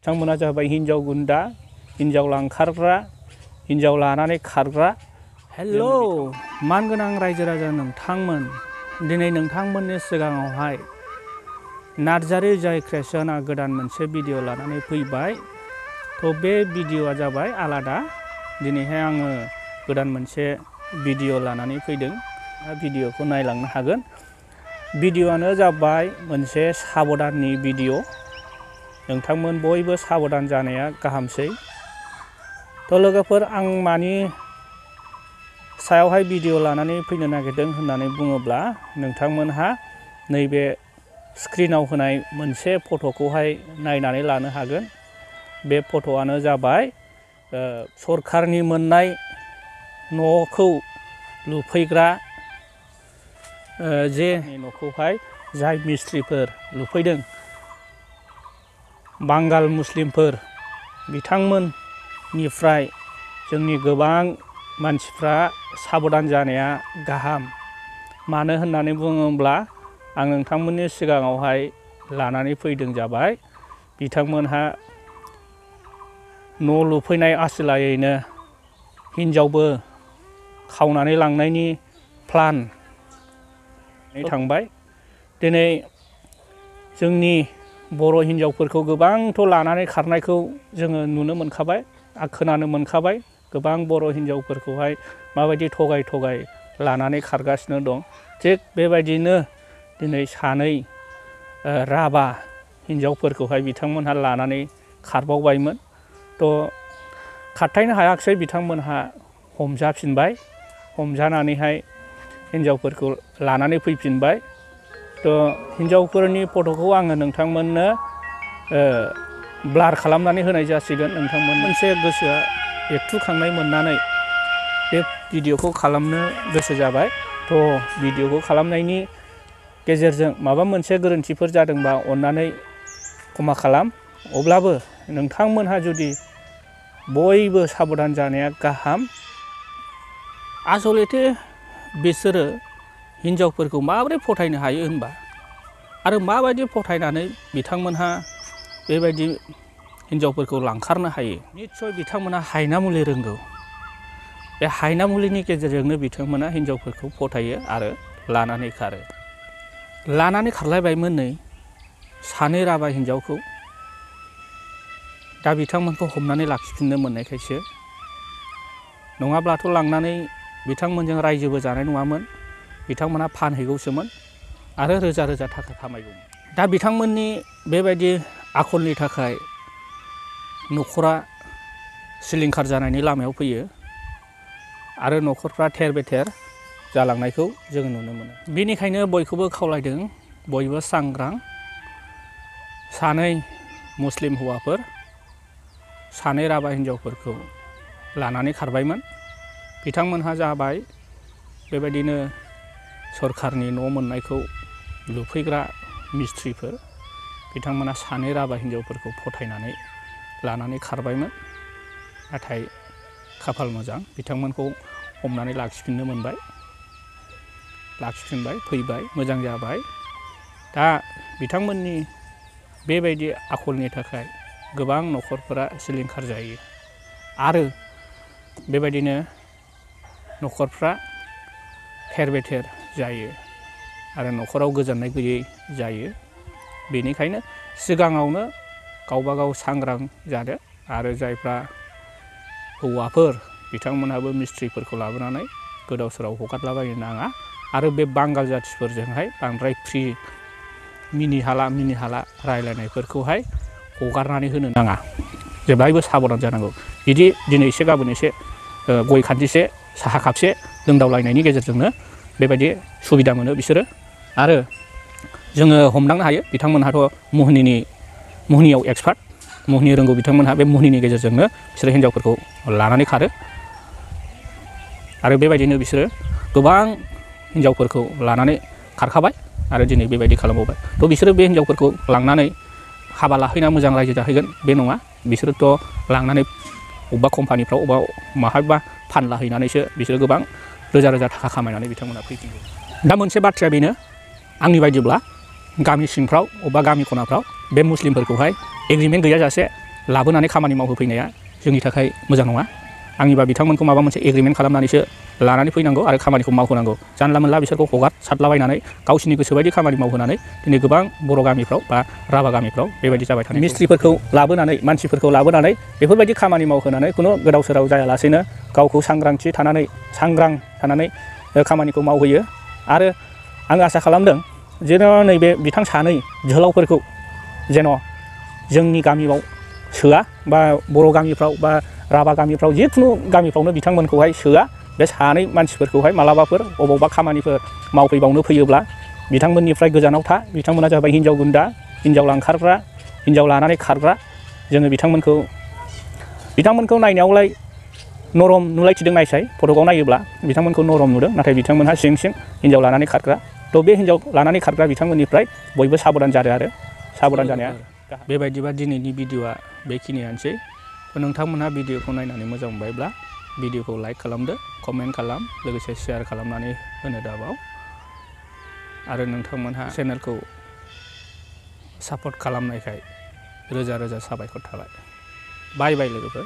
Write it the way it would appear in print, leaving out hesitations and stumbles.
बिथांमोना जाबाय हिन्जाव गुन्दा, हिन्जाव लांखारग्रा, हिन्जाव लानानै खारग्रा। हेल' मानगोनां रायजो राजा नोंथांमोन, दिनै नोंथांमोननि सिगाङावहाय नार्जारी जय क्रिएशना गोदान मोनसे भिडिअ लानानै फैबाय। थ' बे भिडिअआ जाबाय आलादा। दिनैहाय आङो गोदान मोनसे भिडिअ लानानै फैदों। भिडिअखौ नायलांनो हागोन। भिडिअआनो जाबाय मोनसे साबधाननि भिडिअ। नोंथांमोन बयबो साबधान जानाया गाहामसै। थ' लोगोफोर, आं मानि सायावहाय भिडिअ लानानै फैनो नागिरदों होननानै बुङोब्ला, नोंथांमोनहा नैबे स्क्रिनाव होनाय मोनसे फट'खौहाय नायनानै लानो हागोन। बे फट'आनो जाबाय सरखारनि मोननाय न'खौ लुफैग्रा जे न'खौहाय जाय मिस्ट्रिफोर लुफैदों, बांगाल मुस्लिमफोर, बिथांमोननिफ्राय जोंनि गोबां मानसिफ्रा साबधान जानाया गाहाम। मानो होननानै बुङोब्ला, आं नोंथांमोननि सिगाङावहाय लानानै फैदों जाबाय बिथांमोनहा न' लुफैनाय आसिलायैनो हिन्जावबो खावनानै लांनायनि प्लान थांबाय। दिनै जोंनि बर' हिन्जावफोरखौ गोबांथ' लानानै खारनायखौ जोङो नुनो मोनखाबाय, खोनानो मोनखाबाय। गोबां बर' हिन्जावफोरखौहाय माबायदि थगाय थगाय लानानै खारगासिनो दं। थिग बेबायदिनो दिनै सानै राभा हिन्जावफोरखौहाय बिथांमोनहा लानानै खारबावबायमोन। थ' खारथायनो हायाखिसै, बिथांमोनहा हमजाफिनबाय। हमजानानैहाय हिन्जावफोरखौ लानानै फैफिनबाय। थ' हिन्जावफोरनि फट'खौ आङो नोंथांमोननो ब्लार खालामनानै होनाय जासिगोन। नोंथांमोन मोनसे गोसोआ बेरथुखांनाय मोननानै बे भिडिअखौ खालामनो गोसो जाबाय। थ' भिडिअखौ खालामनायनि गेजेरजों माबा मोनसे गोरोन्थिफोर जादोंबा अन्नानै क्षमा खालाम। अब्लाबो नोंथांमोनहा जुदि बयबो साबधान जानाया गाहाम। आसलथे बिसोरो हिन्जावफोरखौ माबोरै फोथायनो हायो होनबा, आरो माबायदि फोथायनानै बिथांमोनहा बेबायदि हिन्जावफोरखौ लांखारनो हायो। निस्सय बिथांमोनहा हायना मुलि रोंगौ। बे हायना मुलिनि गेजेरजोंनो बिथांमोना हिन्जावफोरखौ फोथायो आरो लानानै खारो। लानानै खारलायबायमोन नै सानै राभा हिन्जावखौ। दा बिथांमोनखौ हमनानै लाखिफिननो मोननायखायसो, नङाब्लाथ' लांनानै बिथांमोनजों रायजोबो जानाय नङामोन। बिथांमोनहा फानहैगौसोमोन आरो रोजा रोजा थाखा खामायगौमोन। दा बिथांमोननि बेबायदि आखलनि थाखाय न'खरा सिलिंखार जानायनि लामायाव फैयो आरो न'खरफ्रा थेर बेथेर जालांनायखौ जों नुनो मोनो। बेनिखायनो बयखौबो खावलायदों, बयबो सांग्रां। सानै मुस्लिम हौवाफोर, सानै राभा हिन्जावफोरखौ लानानै खारबायमोन। बिथांमोनहा जाबाय बेबायदिनो सरखारनि न' मोननायखौ लुफैग्रा मिस्ट्रिफोर। बिथांमोना सानै राभा हिन्जावफोरखौ फोथायनानै लानानै खारबायमोन। नाथाय खाफाल मोजां, बिथांमोनखौ हमनानै लाखिफिननो मोनबाय। लाखिफिनबाय, फैबाय, मोजां जाबाय। दा बिथांमोननि बेबायदि आखलनि थाखाय गोबां न'खरफोरा सिलिंखार जायो आरो बेबायदिनो न'खरफ्रा थेर बेथेर जायो आरो न'खराव गोजोननाय गैयै जायो। बेनिखायनो सिगाङावनो गावबा गाव सांग्रां जादो। आरो जायफ्रा हौवाफोर, बिथांमोनहाबो मिस्ट्रिफोरखौ लाबोनानै गोदाव सोराव हगारलाबायनो नाङा। आरो बे बांगाल जाथिफोरजोंहाय बांद्राय फ्रि मिनि हाला रायलायनायफोरखौहाय हगारनानै होनो नाङा। जेब्लायबो साबधान जानांगौ। बिदि दिनै एसे गाबोन एसे गय खान्दिसे साहा कापसे लोंदावलायनायनि गेजेरजोंनो बेबायदि सुबिदा मोनो बिसोरो। आरो जोङो हमदांनो हायो, बिथांमोनहाथ' मुहिनियाव एक्सपार्ट, मुहिनि रोंगौ बिथांमोनहा। बे मुहिनिनि गेजेरजोंनो बिसोरो हिन्जावफोरखौ लानानै खारो आरो बेबायदिनो बिसोरो गोबां हिन्जावफोरखौ लानानै खारखाबाय आरो दिनै बेबायदि खालामबावबाय। थ' बिसोरो बे हिन्जावफोरखौ लांनानै हाबा लाहैना मोजां रायजो जाहैगोन बे नङा। बिसोरोथ' लांनानै अबेबा कम्पानिफ्राव अबेबा माहायबा फानला हैनानैसो बिसोरो गोबां रोजा रोजा थाखा खामायनानै बिथांमोना फैफिनगौ। दा मोनसे बाथ्राया बेनो, आंनि बायदिब्ला गामि सिंफ्राव अबेबा गामि खनाफ्राव बे मुस्लिमफोरखौहाय एग्रिमेन्ट गैयाजासे लाबोनानै खामानि मावहोफैनाया जोंनि थाखाय मोजां नङा। आंनिबा बिथांमोनखौ माबा मोनसे एग्रिमेन्ट खालामनानैसो लानानै फैनांगौ आरो खामानिखौ मावहोनांगौ। जानला मोनला बिसोरखौ हगार सारलाबायनानै गावसिनि गोसोबायदि खामानि मावहोनानै दिनै गोबां बर' गामिफ्राव बा राभा गामिफ्राव बेबायदि जाबाय थानाय मिस्ट्रिफोरखौ लाबोनानै मानसिफोरखौ लाबोनानै बेफोरबायदि खामानि मावहोनानै खुनु गोदाव सोराव जायालासेनो गावखौ सांग्रां थानानै खामानिखौ मावहोयो। आरो आं आसा खालामदों जेन' नैबे बिथां सानै जोहोलावफोरखौ जेन' जोंनि गामियाव सोआ बा बर' गामिफ्राव बा राभा गामिफ्राव जिखुनु गामिफ्रावनो बिथांमोनखौहाय सोआ। बे सानै मानसिफोरखौहाय मालाबाफोर अबावबा खामानिफोर मावफैबावनो फैयोब्ला बिथांमोननिफ्राय गोजानाव था। बिथांमोना जाबाय हिनजाव गुन्दा, हिनजाव लांखारग्रा, हिनजाव लानानै खारग्रा। जोङो बिथांमोनखौ नायनायावलाय नरम नुलायथिदों नायसाय फटकआव नायोब्ला बिथांमोनखौ नरम नुदों, नाथाय बिथांमोनहा सिं हिनजाव लानानै खारग्रा। थ' बे हिनजाव लानानै खारग्रा बिथांमोननिफ्राय बयबो साबधान जादों आरो साबधान जानाया बेबायदिबा दिनैनि भिडिअ'आ बेखिनियानोसै। नोंथांमोनहा भिडिअ'खौ नायनानै मोजां मोनबायब्ला भिडिअ'खौ लाइक खालामदो, कमेन्ट खालाम, लोगोसे शेयार खालामनानै होनो दाबाव। आरो नोंथांमोनहा चेनेलखौ सापर्ट खालामनायखाय रोजा रोजा साबायखर थाबाय। बाय बाय लोगोफोर।